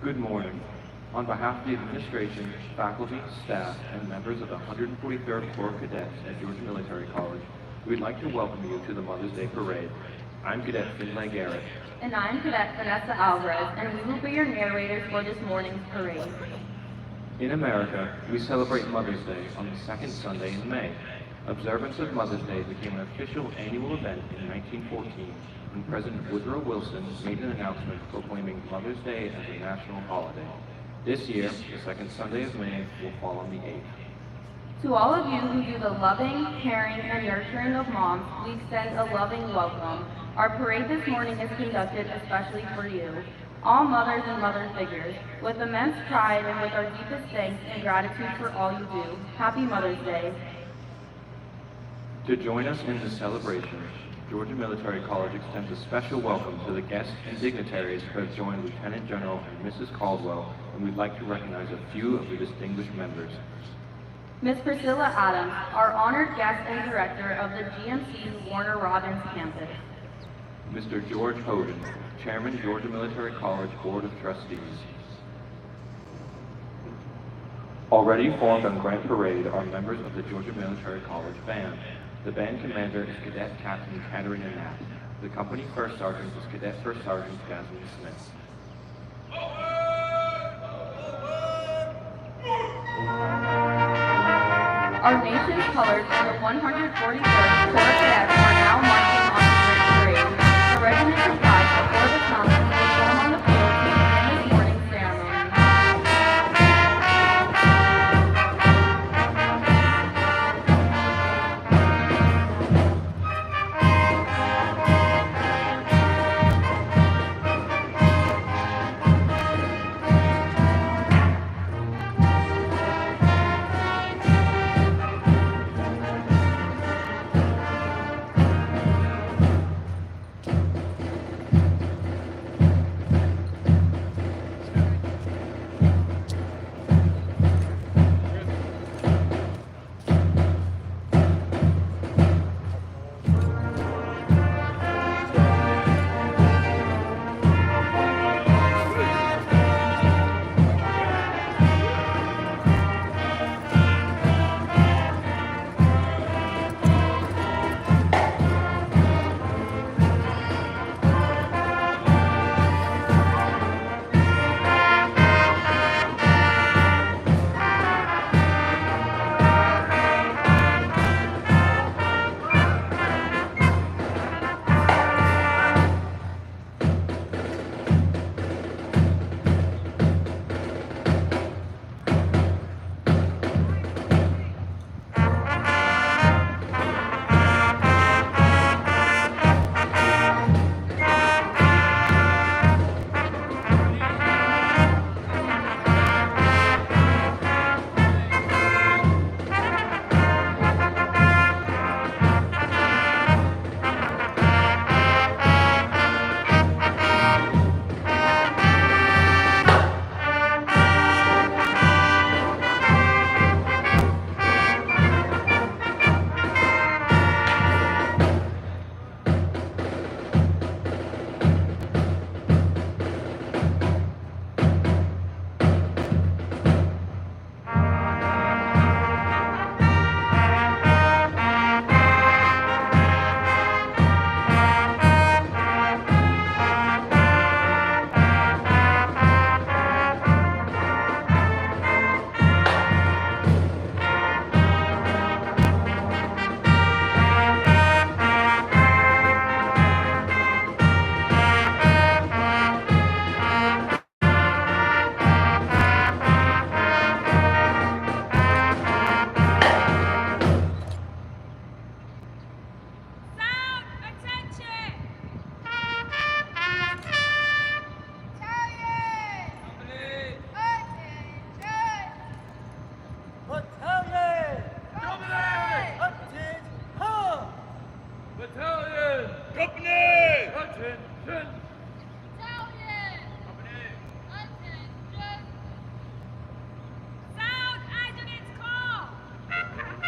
Good morning. On behalf of the administration, faculty, staff, and members of the 143rd Corps of Cadets at Georgia Military College, we'd like to welcome you to the Mother's Day Parade. I'm Cadet Finlay Garrett. And I'm Cadet Vanessa Alvarez, and we will be your narrators for this morning's parade. In America, we celebrate Mother's Day on the second Sunday in May. Observance of Mother's Day became an official annual event in 1914 when President Woodrow Wilson made an announcement proclaiming Mother's Day as a national holiday. This year, the second Sunday of May will fall on the 8th. To all of you who do the loving, caring, and nurturing of moms, we extend a loving welcome. Our parade this morning is conducted especially for you, all mothers and mother figures. With immense pride and with our deepest thanks and gratitude for all you do, Happy Mother's Day. To join us in this celebration, Georgia Military College extends a special welcome to the guests and dignitaries who have joined Lieutenant General and Mrs. Caldwell, and we'd like to recognize a few of the distinguished members. Ms. Priscilla Adams, our honored guest and director of the GMC Warner Robins campus. Mr. George Hoden, Chairman, Georgia Military College Board of Trustees. Already formed on Grand Parade are members of the Georgia Military College Band. The band commander is Cadet Captain Katarina Knapp. The company First Sergeant is Cadet First Sergeant Jasmine Smith. Our nation's colors and the 143rd Corps of Cadets are now marching on the parade. The regiment comprised of 4 battalions will form on the field to begin this morning's ceremony.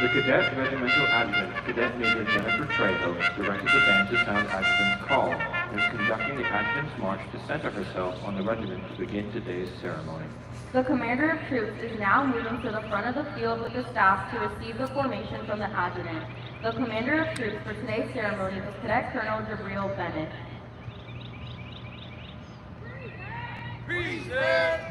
The Cadet Regimental Adjutant, Cadet Major Jennifer Trejo, directed the band to sound adjutant's call. and is conducting the Adjutant's March to center herself on the regiment to begin today's ceremony. The Commander of Troops is now moving to the front of the field with the staff to receive the formation from the Adjutant. The Commander of Troops for today's ceremony is Cadet Colonel Jabril Bennett. Present!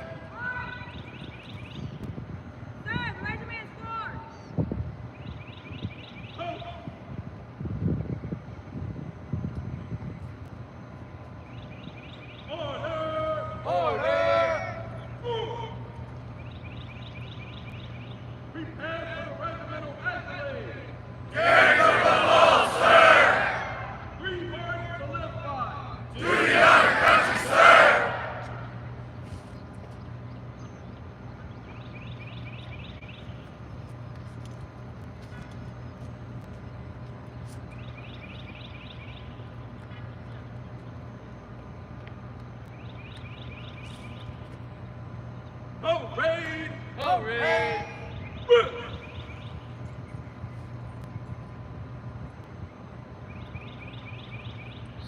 Parade! Parade!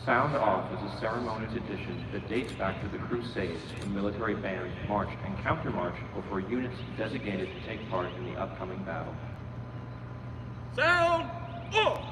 Sound Off is a ceremonious tradition that dates back to the Crusades, when military bands marched and countermarched before units designated to take part in the upcoming battle. Sound off!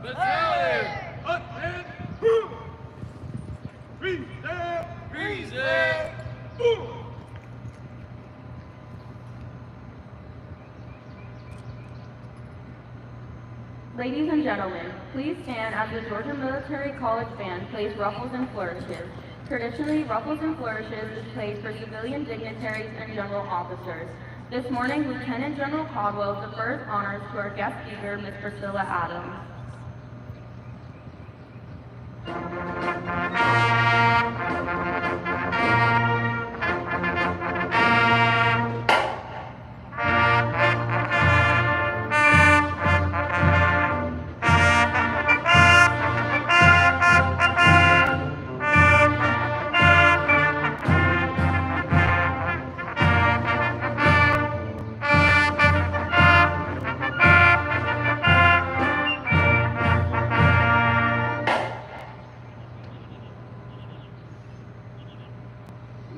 Battalion! Attend! Present! Present! Ladies and gentlemen, please stand as the Georgia Military College Band plays Ruffles and Flourishes. Traditionally, Ruffles and Flourishes is played for civilian dignitaries and general officers. This morning, Lieutenant General Caldwell defers honors to our guest speaker, Ms. Priscilla Adams.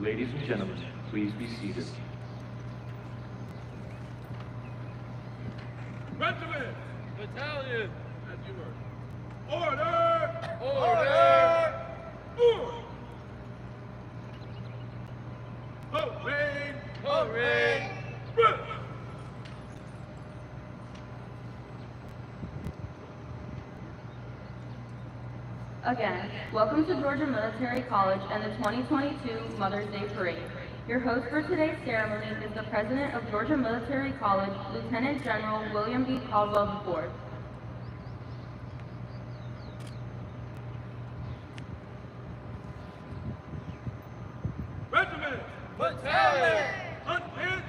Ladies and gentlemen, please be seated. Regiment! Battalion! As you were. Order! Order! Parade! Parade! Again, welcome to Georgia Military College and the 2022 Mother's Day Parade. Your host for today's ceremony is the President of Georgia Military College, Lieutenant General William B. Caldwell IV. Regiment! Battalion! Unhit!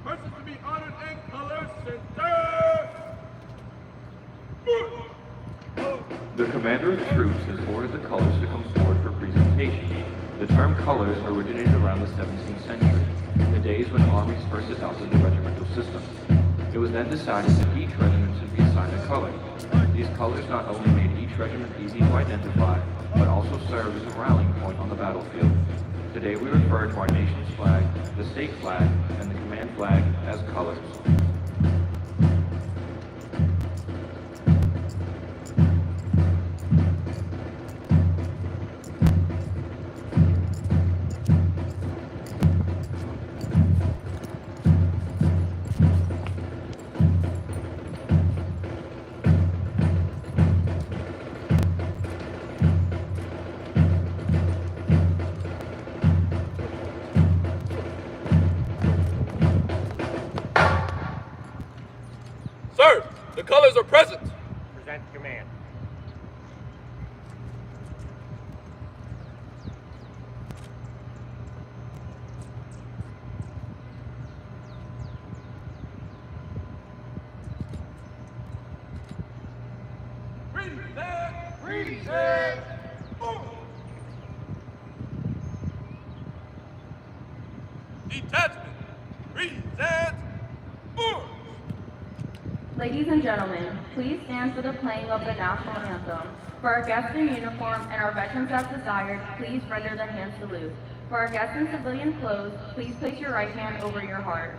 Persons to be honored in color, center! The Commander of Troops has ordered the colors to come forward for presentation. The term colors originated around the 17th century. The days when armies first adopted the regimental system. It was then decided that each regiment should be assigned a color. These colors not only made each regiment easy to identify, but also served as a rallying point on the battlefield. Today we refer to our nation's flag, the state flag, and the command flag as colors. Sir, the colors are present. Present command. Present. Present. Move. Detachment. Present. Move. Ladies and gentlemen, please stand for the playing of the national anthem. For our guests in uniform and our veterans as desired, please render the hand salute. For our guests in civilian clothes, please place your right hand over your heart.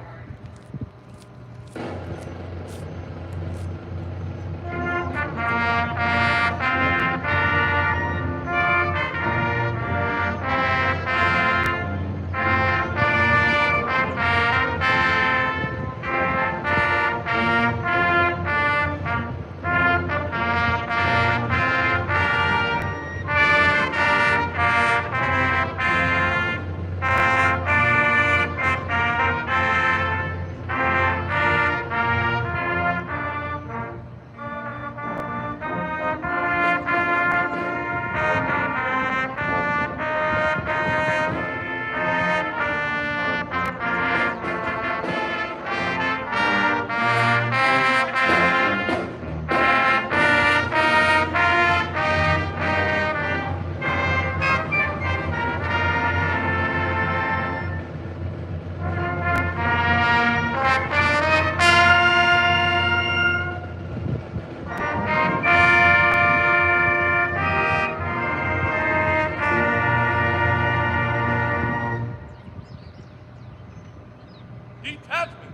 Detachment.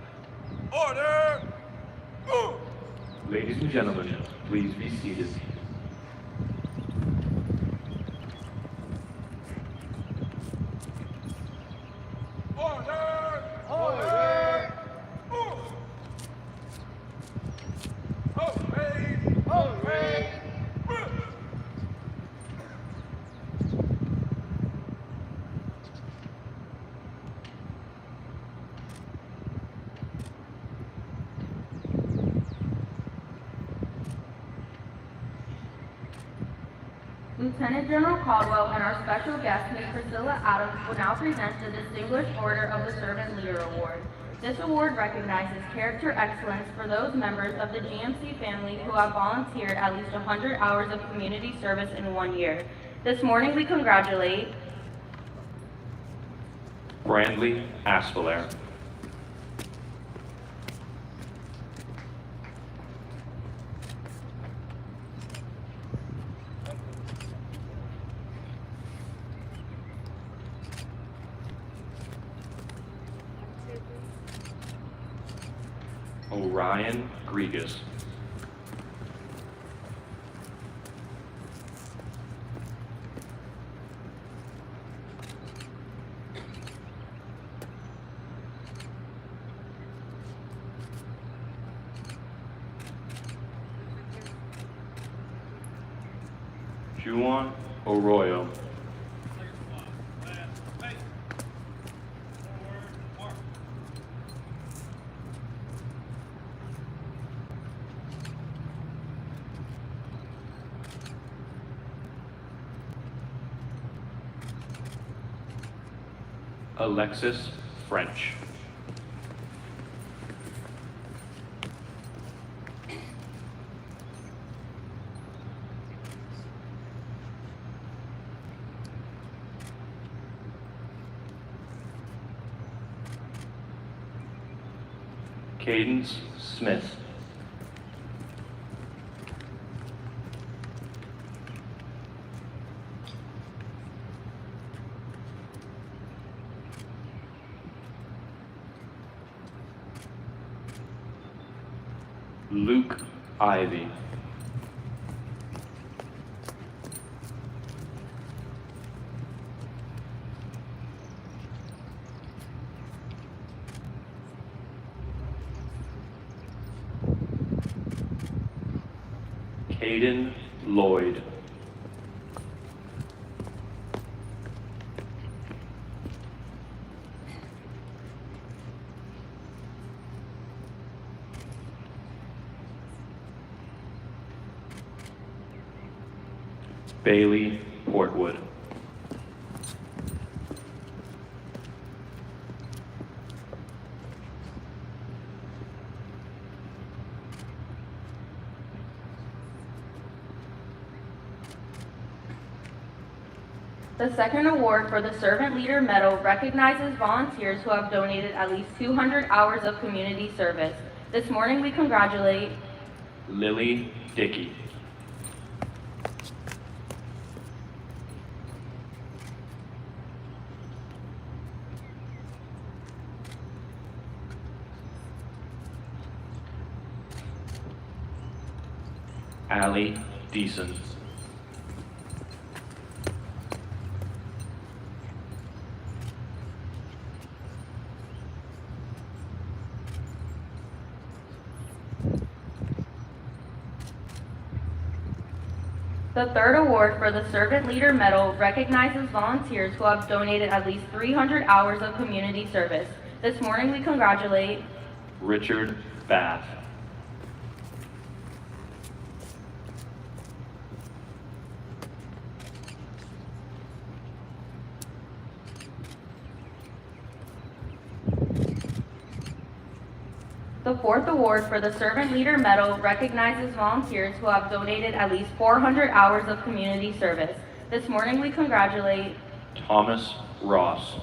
Order. Move. Ladies and gentlemen, please be seated. Order. Order. Move. Hooray. Hooray. Move. Lieutenant General Caldwell and our special guest, Ms. Priscilla Adams, will now present the Distinguished Order of the Servant Leader Award. This award recognizes character excellence for those members of the GMC family who have volunteered at least 100 hours of community service in 1 year. This morning we congratulate Brandley Aspelair. Orion Grigas. Juan Arroyo. Alexis French. Cadence Smith. Luke Ivy. Caden Lloyd. Bailey Portwood. The second award for the Servant Leader Medal recognizes volunteers who have donated at least 200 hours of community service. This morning we congratulate Lily Dickey. Allie Deason. The third award for the Servant Leader Medal recognizes volunteers who have donated at least 300 hours of community service. This morning we congratulate Richard Bath. The fourth award for the Servant Leader Medal recognizes volunteers who have donated at least 400 hours of community service. This morning we congratulate Thomas Ross.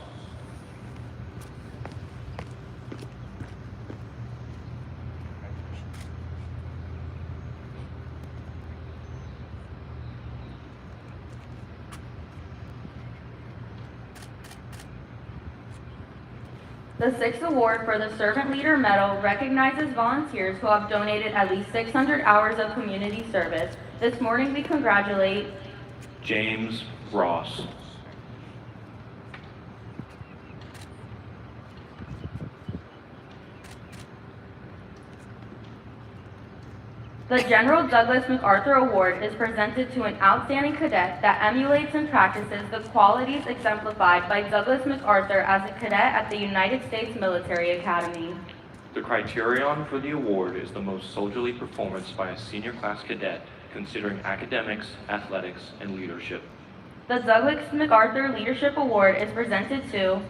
The sixth award for the Servant Leader Medal recognizes volunteers who have donated at least 600 hours of community service. This morning we congratulate James Ross. The General Douglas MacArthur Award is presented to an outstanding cadet that emulates and practices the qualities exemplified by Douglas MacArthur as a cadet at the United States Military Academy. The criterion for the award is the most soldierly performance by a senior class cadet, considering academics, athletics, and leadership. The Douglas MacArthur Leadership Award is presented to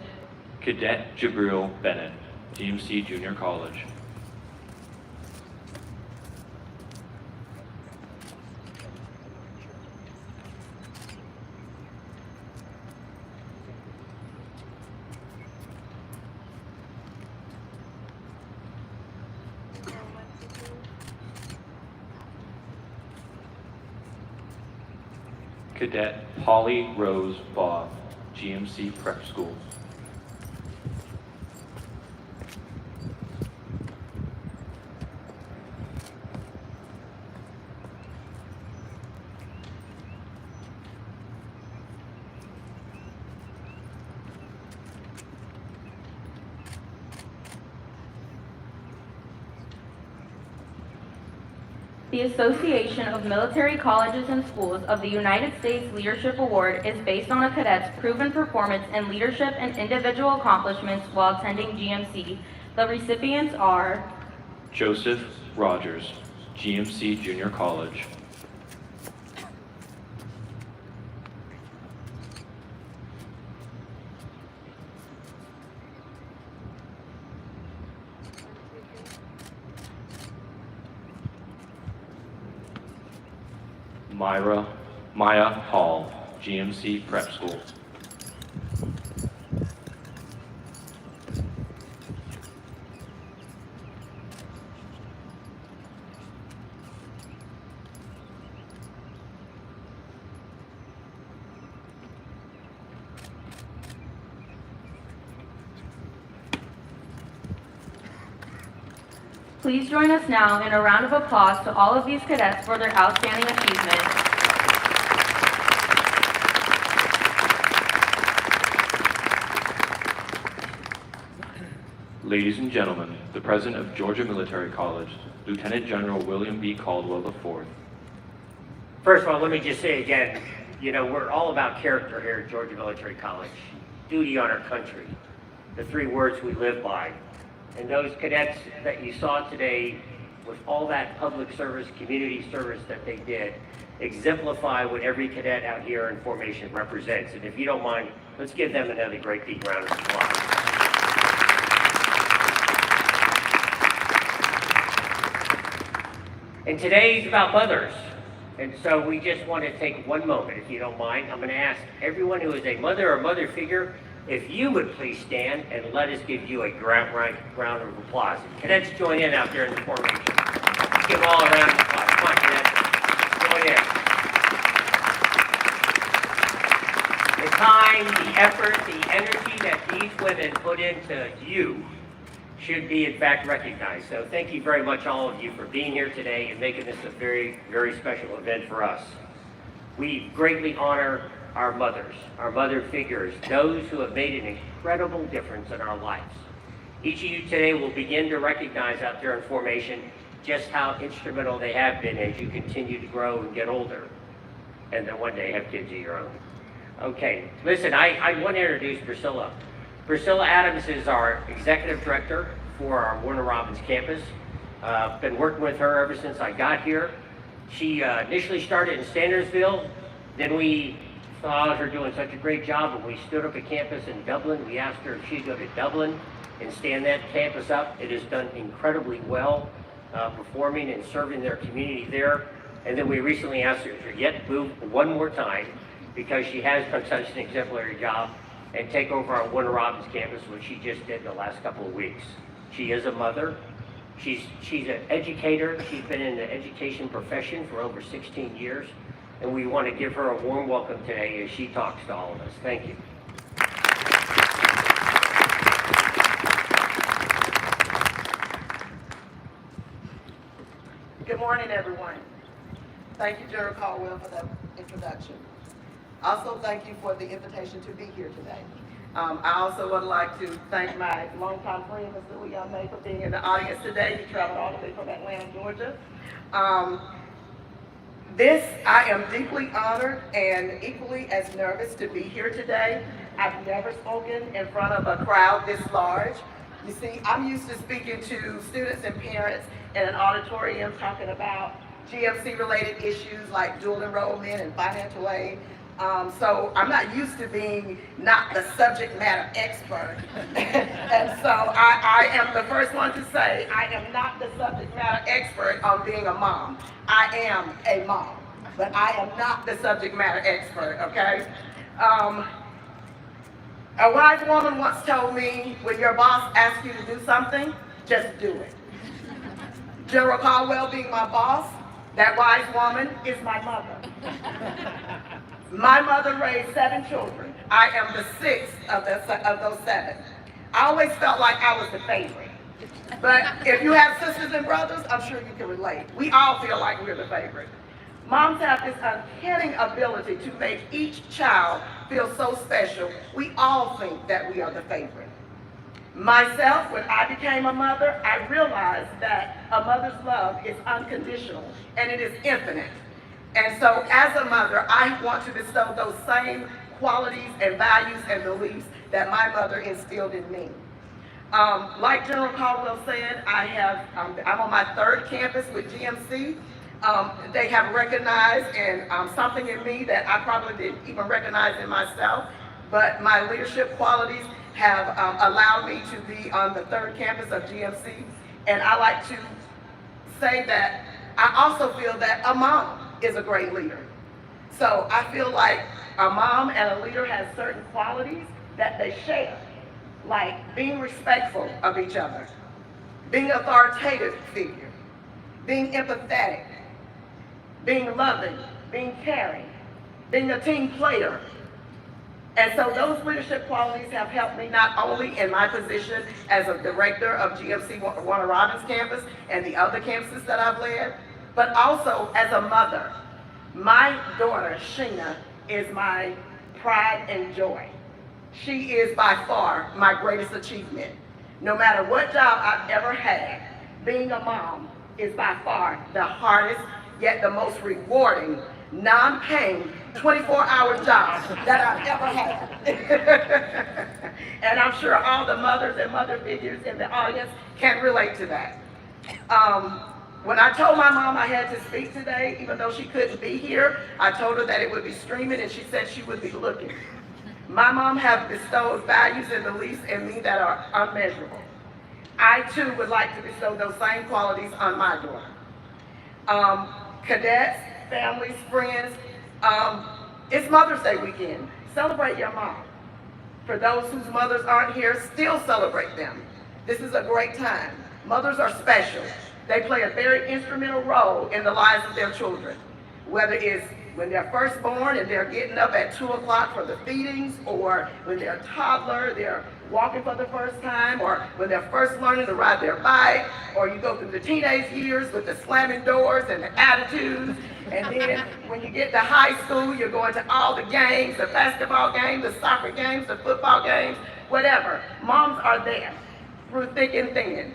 Cadet Jabril Bennett, GMC Junior College. Cadet Holly Rose Baugh, GMC Prep School. The Association of Military Colleges and Schools of the United States Leadership Award is based on a cadet's proven performance in leadership and individual accomplishments while attending GMC. The recipients are Joseph Rogers, GMC Junior College. Maya Hall, GMC Prep School. Please join us now in a round of applause to all of these cadets for their outstanding achievement. Ladies and gentlemen, the President of Georgia Military College, Lieutenant General William B. Caldwell IV. First of all, let me just say again, we're all about character here at Georgia Military College. Duty, honor, country, the three words we live by. And those cadets that you saw today, with all that public service, community service that they did, exemplify what every cadet out here in formation represents. And if you don't mind, let's give them another great big round of applause. And today is about mothers. And so we just want to take one moment, if you don't mind. I'm going to ask everyone who is a mother or mother figure, if you would please stand and let us give you a round of applause. Cadets, join in out there in the formation. Let's give them all a round of applause. Come on, cadets. Join in. The time, the effort, the energy that these women put into you should be in fact recognized. So thank you very much, all of you, for being here today and making this a very, very special event for us. We greatly honor our mothers, our mother figures, those who have made an incredible difference in our lives. Each of you today will begin to recognize out there in formation just how instrumental they have been as you continue to grow and get older, and then one day have kids of your own. Okay, listen, I want to introduce Priscilla. Priscilla Adams is our executive director for our Warner Robins campus. Been working with her ever since I got here. She initially started in Sandersville, then we saw her doing such a great job and we stood up a campus in Dublin. We asked her if she'd go to Dublin and stand that campus up. It has done incredibly well, performing and serving their community there. And then we recently asked her to yet move one more time because she has done such an exemplary job and take over our Warner Robins campus, which she just did the last couple of weeks. She is a mother. She's an educator. She's been in the education profession for over 16 years, and we want to give her a warm welcome today as she talks to all of us. Thank you. Good morning, everyone. Thank you, General Caldwell, for that introduction. Also, thank you for the invitation to be here today. I also would like to thank my longtime friend, Mr. Leon May, for being in the audience today. He traveled all the way from Atlanta, Georgia. I am deeply honored and equally as nervous to be here today. I've never spoken in front of a crowd this large. You see, I'm used to speaking to students and parents in an auditorium talking about GMC-related issues like dual enrollment and financial aid. So I'm not used to being not the subject matter expert. And so I am the first one to say I am not the subject matter expert on being a mom. I am a mom, but I am not the subject matter expert, okay? A wise woman once told me, when your boss asks you to do something, just do it. General Caldwell being my boss, that wise woman is my mother. My mother raised 7 children. I am the 6th of those 7. I always felt like I was the favorite. But if you have sisters and brothers, I'm sure you can relate. We all feel like we're the favorite. Moms have this uncanny ability to make each child feel so special. We all think that we are the favorite. Myself, when I became a mother, I realized that a mother's love is unconditional and it is infinite. And so as a mother, I want to bestow those same qualities and values and beliefs that my mother instilled in me. Like General Caldwell said, I'm on my 3rd campus with GMC. They have recognized something in me that I probably didn't even recognize in myself, but my leadership qualities have allowed me to be on the 3rd campus of GMC. And I like to say that I also feel that a mom is a great leader. So I feel like a mom and a leader has certain qualities that they share, like being respectful of each other, being an authoritative figure, being empathetic, being loving, being caring, being a team player, And so those leadership qualities have helped me not only in my position as a director of GMC Warner Robins campus and the other campuses that I've led, but also as a mother. My daughter, Sheena, is my pride and joy. She is by far my greatest achievement. No matter what job I've ever had, being a mom is by far the hardest, yet the most rewarding, non-paying, 24-hour job that I've ever had. And I'm sure all the mothers and mother figures in the audience can relate to that. When I told my mom I had to speak today, even though she couldn't be here, I told her that it would be streaming, and she said she would be looking. My mom has bestowed values and beliefs in me that are unmeasurable. I too would like to bestow those same qualities on my daughter. Cadets, families, friends, it's Mother's Day weekend. Celebrate your mom. For those whose mothers aren't here, still celebrate them. This is a great time. Mothers are special. They play a very instrumental role in the lives of their children, whether it's when they're first born and they're getting up at 2 o'clock for the feedings, or when they're a toddler, they're walking for the first time, or when they're first learning to ride their bike, or you go through the teenage years with the slamming doors and the attitudes, and then when you get to high school, you're going to all the games, the basketball games, the soccer games, the football games, whatever. Moms are there through thick and thin,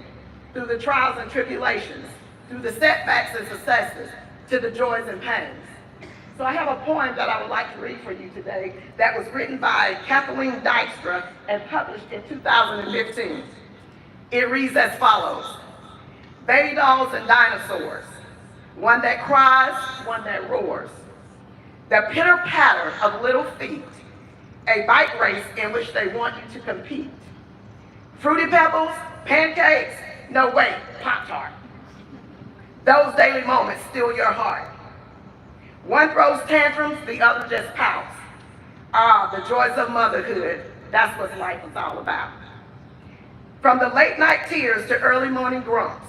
through the trials and tribulations, through the setbacks and successes, to the joys and pains. So I have a poem that I would like to read for you today that was written by Kathleen Dykstra and published in 2015. It reads as follows: baby dolls and dinosaurs, one that cries, one that roars, the pitter-patter of little feet, a bike race in which they want you to compete, Fruity Pebbles, pancakes, no wait, Pop-Tart. Those daily moments steal your heart. One throws tantrums, the other just pouts. Ah, the joys of motherhood, that's what life is all about. From the late night tears to early morning grunts,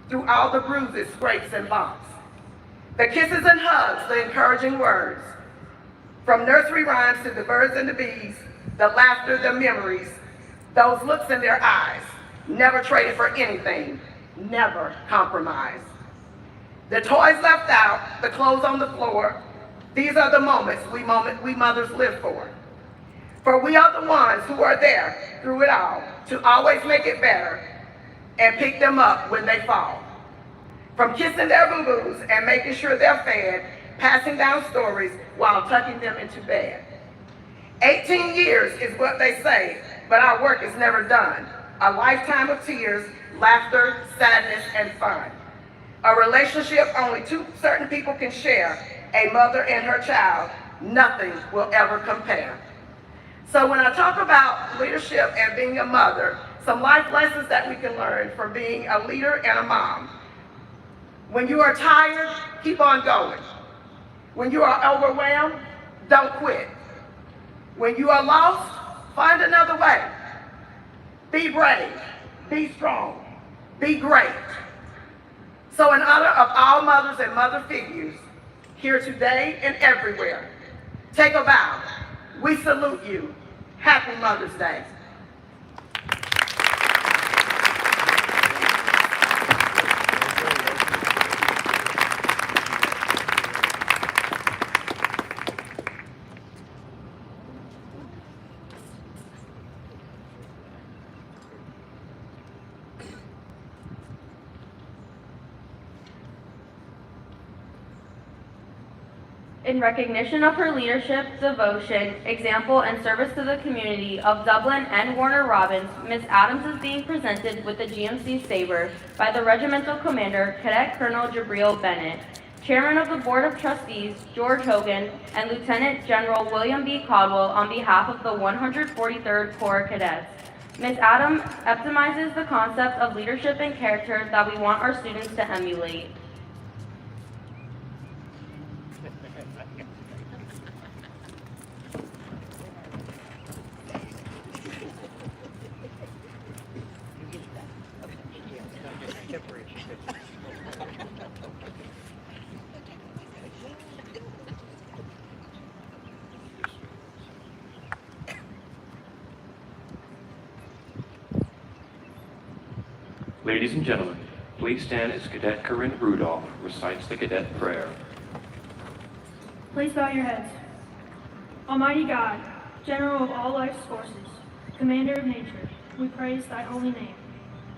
through all the bruises, scrapes, and bumps, the kisses and hugs, the encouraging words, from nursery rhymes to the birds and the bees, the laughter, the memories, those looks in their eyes, never traded for anything, never compromised. The toys left out, the clothes on the floor, these are the moments we mothers live for. For we are the ones who are there through it all to always make it better and pick them up when they fall. From kissing their boo-boos and making sure they're fed, passing down stories while tucking them into bed. 18 years is what they say, but our work is never done. A lifetime of tears, laughter, sadness, and fun. A relationship only two certain people can share, a mother and her child. Nothing will ever compare. So when I talk about leadership and being a mother, some life lessons that we can learn from being a leader and a mom. When you are tired, keep on going. When you are overwhelmed, don't quit. When you are lost, find another way. Be brave, be strong, be great. So in honor of all mothers and mother figures, here today and everywhere, take a bow. We salute you. Happy Mother's Day. In recognition of her leadership, devotion, example, and service to the community of Dublin and Warner Robins, Ms. Adams is being presented with the GMC Sabre by the Regimental Commander, Cadet Colonel Jabril Bennett, Chairman of the Board of Trustees, George Hogan, and Lieutenant General William B. Caldwell on behalf of the 143rd Corps Cadets. Ms. Adams epitomizes the concept of leadership and character that we want our students to emulate. Ladies and gentlemen, please stand as Cadet Corinne Rudolph recites the cadet prayer. Please bow your heads. Almighty God, General of all life's forces, Commander of nature, we praise thy holy name.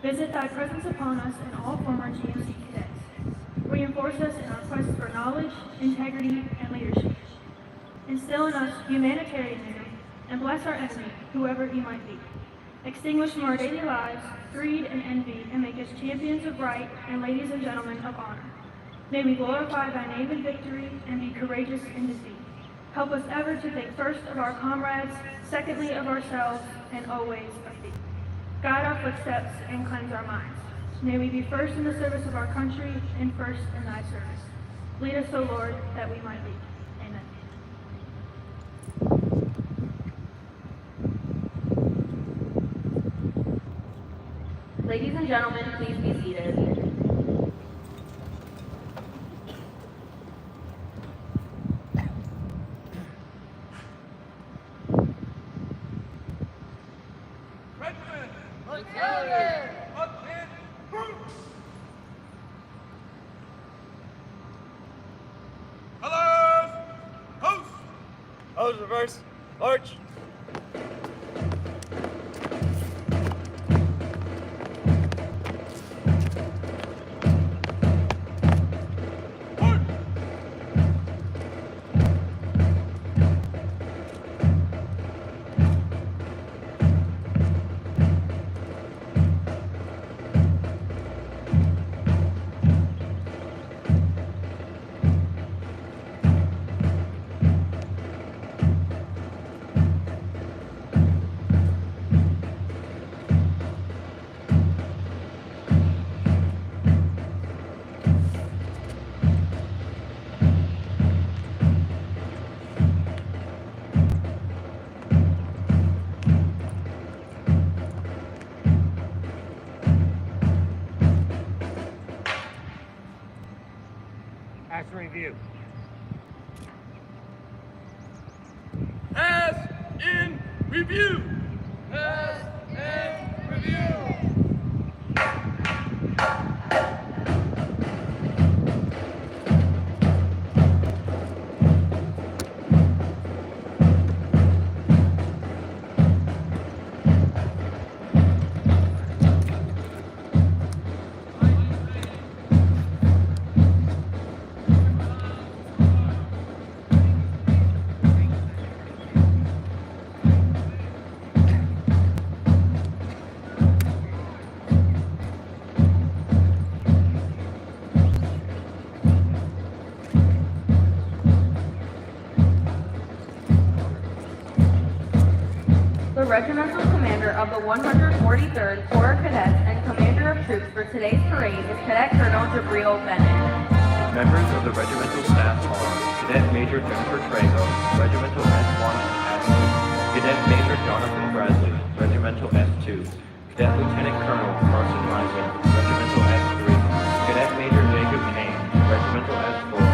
Visit thy presence upon us and all former GMC cadets. Reinforce us in our quest for knowledge, integrity, and leadership. Instill in us humanitarianism and bless our enemy, whoever he might be. Extinguish from our daily lives greed and envy and make us champions of right and ladies and gentlemen of honor. May we glorify thy name in victory and be courageous in defeat. Help us ever to think first of our comrades, secondly of ourselves, and always of thee. Guide our footsteps and cleanse our minds. May we be first in the service of our country and first in thy service. Lead us, O Lord, that we might lead. Amen. Ladies and gentlemen, please be seated. Regiment! Battalion! Up-in! Colors! Post! Colors reverse. March. March! Action review. As in review! As in review! The regimental commander of the 143rd Corps of Cadets and commander of troops for today's parade is Cadet Colonel Jabril Bennett. Members of the regimental staff are Cadet Major Jennifer Trago, Regimental S1 S2, Cadet Major Jonathan Bradley, Regimental S2, Cadet Lieutenant Colonel Carson Meisel, Regimental S3, Cadet Major Jacob Kane, Regimental S4,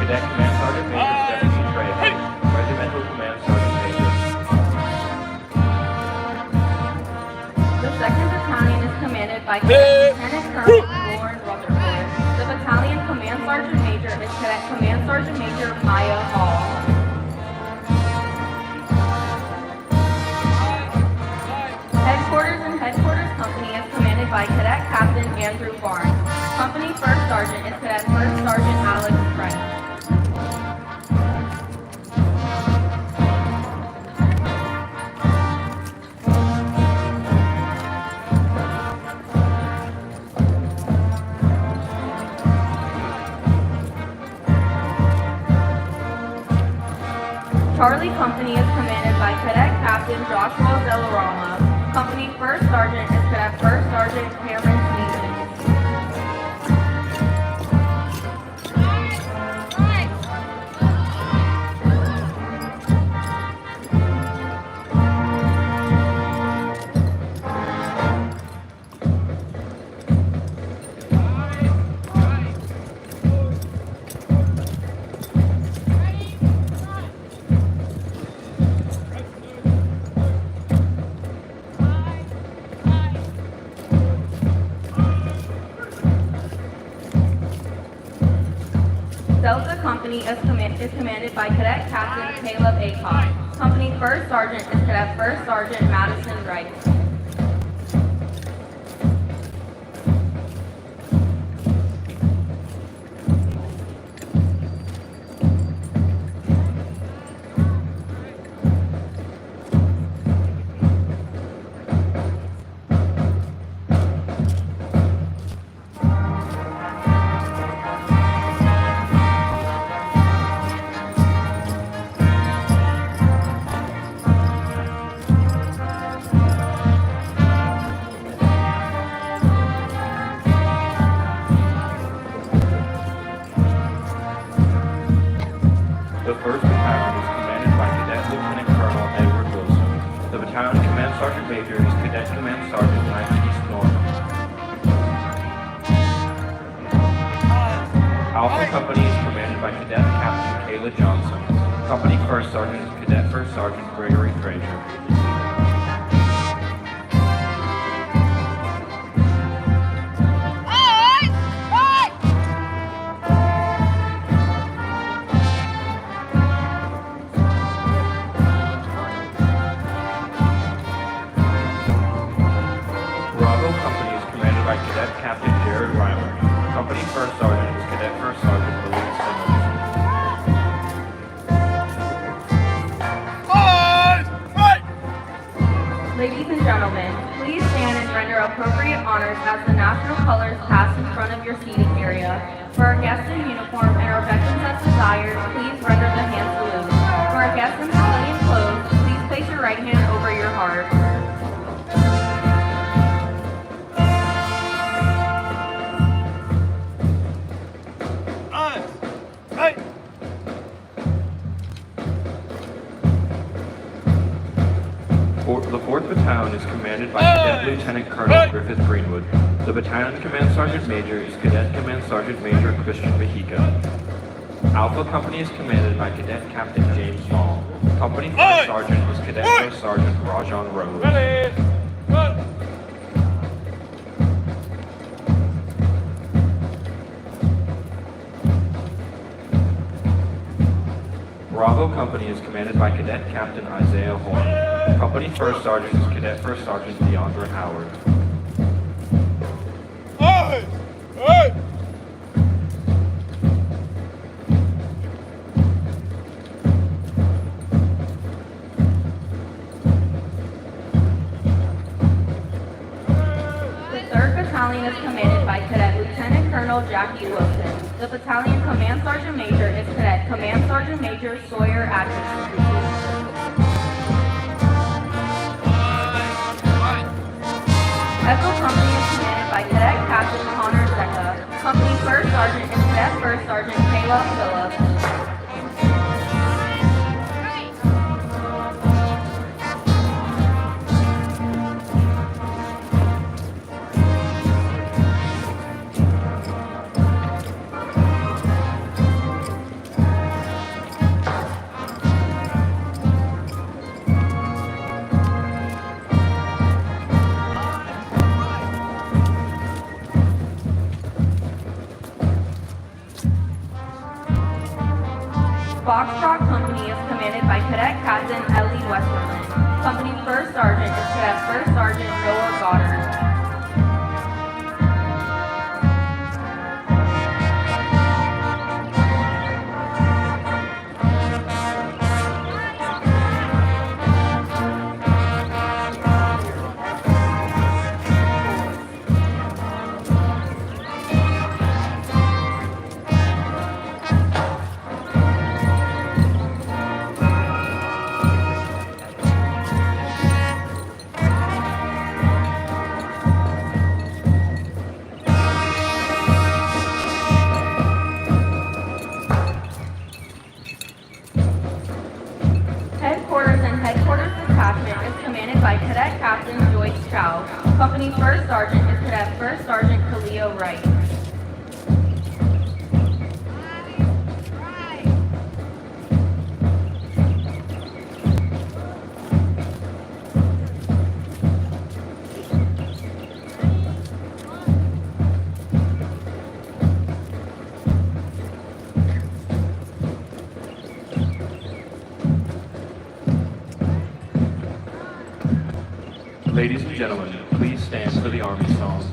Cadet Command Sergeant Major Stephanie Trago, Regimental Command Sergeant Major. The 2nd Battalion is commanded by Cadet Lieutenant Colonel Lauren Rutherford. The battalion command sergeant major is Cadet Command Sergeant Major Maya Hall. Headquarters and Headquarters Company is commanded by Cadet Captain Andrew Barnes. Company First Sergeant is Cadet First Sergeant Alex French. Charlie Company is commanded by Cadet Captain Joshua Delarama. Company First Sergeant is Cadet First Sergeant Cameron Sneeden. Company is commanded by Cadet Captain Caleb Acock. Company First Sergeant is Cadet First Sergeant Madison Wright. The 1st Battalion is commanded by Cadet Lieutenant Colonel Edward Wilson. The battalion Command Sergeant Major is Cadet Command Sergeant Knight East Norman. Alpha Company is commanded by Cadet Captain Kayla Johnson. Company First Sergeant is Cadet First Sergeant Gregory Frazier. Cadet Captain Jared Reimer. Company First Sergeant is Cadet First Sergeant Louise Simmons. Ladies and gentlemen, please stand and render appropriate honors as the national colors pass in front of your seating area. For our guests in uniform and our veterans as desired, please render the hand salute. For our guests in civilian clothes, please place your right hand over your heart. The 4th Battalion is commanded by Cadet Lieutenant Colonel Griffith Greenwood. The battalion Command Sergeant Major is Cadet Command Sergeant Major Christian Bahica. Alpha Company is commanded by Cadet Captain James Small. Company First Sergeant is Cadet First Sergeant Rajan Rose. Bravo Company is commanded by Cadet Captain Isaiah Horn. Company First Sergeant is Cadet First Sergeant Deandra Howard. The 3rd Battalion is commanded by Cadet Lieutenant Colonel Jackie Wilson. The battalion Command Sergeant Major is Cadet Command Sergeant Major Sawyer Atkinson. Echo Company is commanded by Cadet Captain Connor Zecca. Company First Sergeant is Cadet First Sergeant Kayla Phillips. Foxtrot Company is commanded by Cadet Captain Ellie Westerland. Company First Sergeant is Cadet First Sergeant Noah Goddard. By Cadet Captain Joyce Chow. Company First Sergeant is Cadet First Sergeant Khalil Wright. Ladies and gentlemen, please stand for the Army song.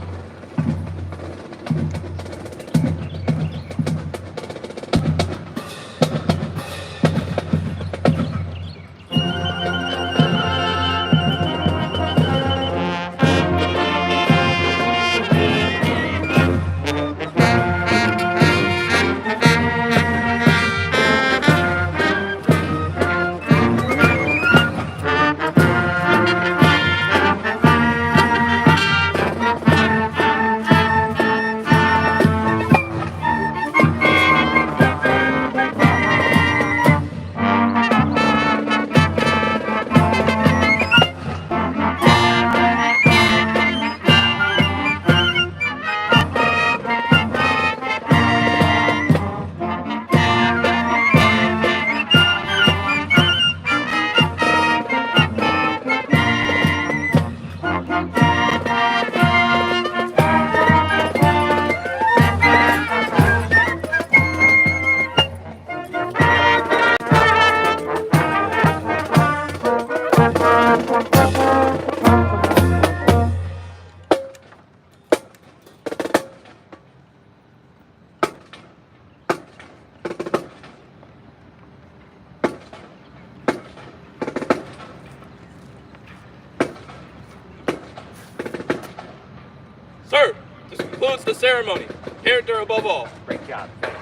Sir, this concludes the ceremony. Character above all. Great job. Thanks.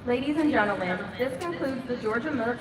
Ladies and gentlemen, this concludes the Georgia Military